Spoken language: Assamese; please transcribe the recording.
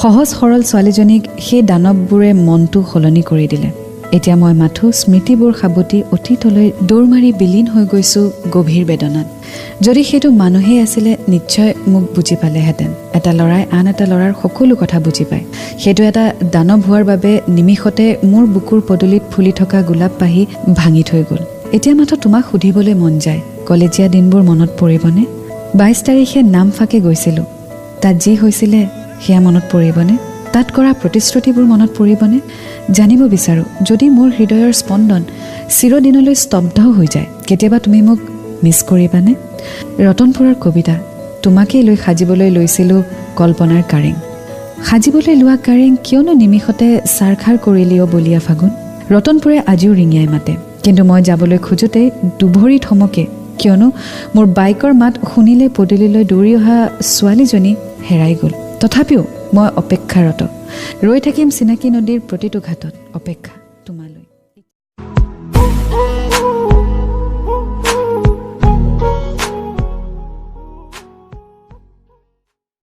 সহজ সৰল ছোৱালীজনীক সেই দানৱবোৰে মনটো সলনি কৰি দিলে। এতিয়া মই মাথো স্মৃতিবোৰ সাবতি অতীতলৈ দৌৰ মাৰি বিলীন হৈ গৈছোঁ গভীৰ বেদনাত। যদি সেইটো মানুহেই আছিলে নিশ্চয় মোক বুজি পালেহেঁতেন। এটা ল'ৰাই আন এটা ল'ৰাৰ সকলো কথা বুজি পায়। সেইটো এটা দানৱ হোৱাৰ বাবে নিমিষতে মোৰ বুকুৰ পদূলিত ফুলি থকা গোলাপ পাহি ভাঙি থৈ গ'ল। এতিয়া মাথো তোমাক সুধিবলৈ মন যায়, কলেজীয়া দিনবোৰ মনত পৰিবনে? 22 তাৰিখে নামফাকে গৈছিলোঁ। তাত যি হৈছিলে সেয়া মনত পৰিবনে? তাত কৰা প্ৰতিশ্ৰুতিবোৰ মনত পৰিবনে? জানিব বিচাৰোঁ, যদি মোৰ হৃদয়ৰ স্পন্দন চিৰদিনলৈ স্তব্ধ হৈ যায়, কেতিয়াবা তুমি মোক মিছ কৰিবানে? ৰতনপুৰৰ কবিতা। তোমাকেই লৈ সাজিবলৈ লৈছিলোঁ কল্পনাৰ কাৰেং। সাজিবলৈ লোৱা কাৰেং কিয়নো নিমিষতে চাৰখাৰ কৰিলিও বলিয়া ফাগুন। ৰতনপুৰে আজিও ৰিঙিয়াই মাতে, কিন্তু মই যাবলৈ খোজোতেই দুভৰি থমকে, কিয়নো মোৰ বাইকৰ মাত শুনিলে পদূলিলৈ দৌৰি অহা ছোৱালীজনী হেৰাই গ'ল। তথাপিও মই অপেক্ষাৰত ৰৈ থাকিম চিনাকি নদীৰ প্ৰতিটো ঘাটত, অপেক্ষা তোমালৈ।